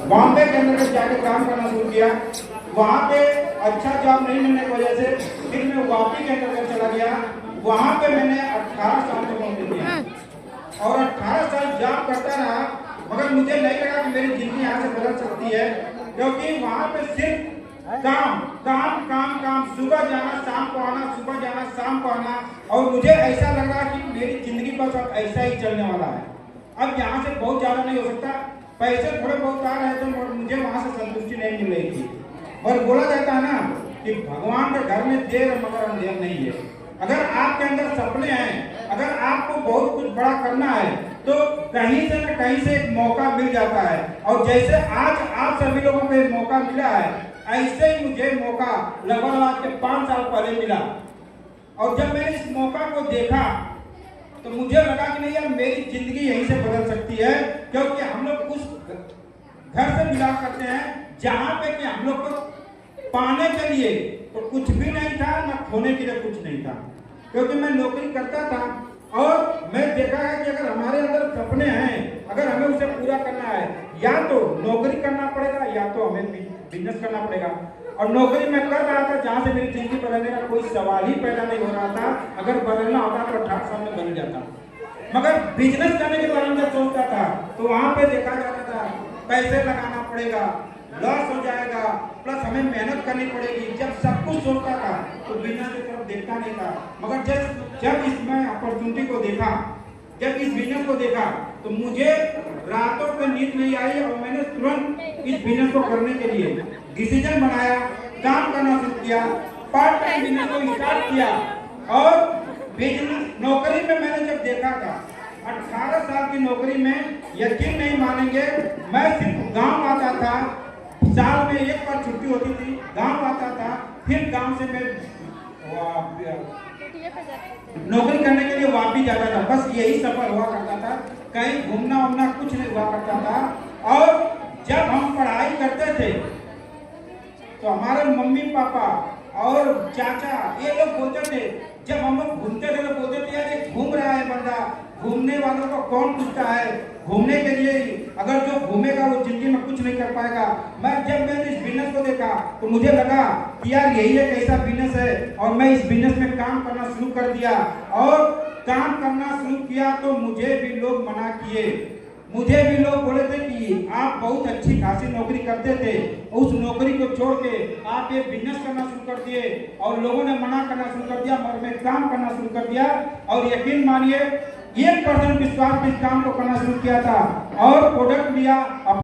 बॉम्बे के अंदर जाके काम करना शुरू किया। वहाँ पे अच्छा जॉब नहीं मिलने की वजह से फिर मैं वापी के अंदर चला गया। वहाँ पे मैंने 18 साल तक नौकरी किया और 18 साल जॉब करता रहा, मगर मुझे नहीं लगा कि मेरी जिंदगी यहाँ से बदल सकती है, क्योंकि वहाँ पे सिर्फ काम काम काम काम, सुबह जाना शाम को आना, सुबह जाना शाम को आना। और मुझे ऐसा लग रहा कि मेरी जिंदगी बस अब ऐसा ही चलने वाला है। अब यहाँ से बहुत ज्यादा नहीं हो सकता, पैसे थोड़े बहुत आ रहे थे और मुझे वहां से संतुष्टि नहीं मिल रही थी। और बोला जाता है ना कि भगवान के घर में देर मगर अंधेर नहीं है। अगर आपके अंदर सपने हैं, अगर आपको बहुत कुछ बड़ा करना है, तो कहीं से न कहीं से एक मौका मिल जाता है। और जैसे आज आप सभी लोगों को एक मौका मिला है, ऐसे ही मुझे मौका लगभग आज के 5 साल पहले मिला। और जब मैंने इस मौका को देखा तो मुझे लगा कि नहीं यार, मेरी जिंदगी यहीं से बदल सकती है, क्योंकि हम लोग उस घर से बिलोंग करते हैं जहां पे कि हम लोग को पाने के लिए तो कुछ भी नहीं था, ना खोने के लिए कुछ नहीं था। क्योंकि मैं नौकरी करता था और मैं देखा है कि अगर हमारे अंदर सपने हैं, अगर हमें उसे पूरा करना है, या तो नौकरी करना पड़ेगा या तो हमें बिजनेस करना पड़ेगा। और नौकरी मैं कर रहा था जहां से मेरी जिंदगी बदलने का कोई सवाल ही पैदा नहीं हो रहा था। अगर बदलना होता तो 18 साल में बदल जाता, मगर बिजनेस करने के बारे में सोचता था तो वहां पे देखा जाता था पैसे लगाना पड़ेगा, लॉस हो जाएगा, प्लस हमें मेहनत करनी पड़ेगी। जब सब कुछ सोचता था तो बिजनेस की तरफ देखता नहीं था। मगर जब इसमें अपॉर्चुनिटी को देखा, जब इस बिजनेस को देखा, तो मुझे रातों पे नींद नहीं आई और मैंने तुरंत इस बिजनेस को करने के लिए डिसीजन बनाया, काम करना शुरू किया, पार्ट टाइम बिजनेस को स्टार्ट किया। और बिजनेस नौकरी में मैंने जब देखा था 18 साल की नौकरी में, यकीन नहीं मानेंगे, मैं सिर्फ गांव आता था, साल में एक बार छुट्टी होती थी, गांव आता था, फिर गांव से मैं नौकरी करने के लिए वापस जाता था। बस यही सफर हुआ करता था, कहीं घूमना उमना कुछ नहीं हुआ करता था। और जब हम पढ़ाई करते थे तो हमारे मम्मी पापा और चाचा ये लोग बोलते थे, जब हम लोग घूमते थे तो बोलते थे यार ये घूम रहा है बंदा, घूमने वालों को कौन पूछता है, घूमने के लिए अगर जो घूमेगा वो जिंदगी में कुछ नहीं कर पाएगा। जब मैंने इस बिजनेस को देखा तो मुझे लगा कि यार यही एक ऐसा बिजनेस है, और मैं इस बिजनेस में काम करना शुरू कर दिया। और काम करना शुरू किया तो मुझे भी लोग मना किए, मुझे भी लोग बोले थे कि आप बहुत अच्छी खासी नौकरी करते थे, उस नौकरी को छोड़ के आप ये बिजनेस करना शुरू कर दिए। और लोगों ने मना करना शुरू कर दिया, मगर मैं काम करना शुरू कर दिया। और यकीन मानिए 1% विश्वास पे इस काम को करना शुरू किया था और प्रोडक्ट लिया।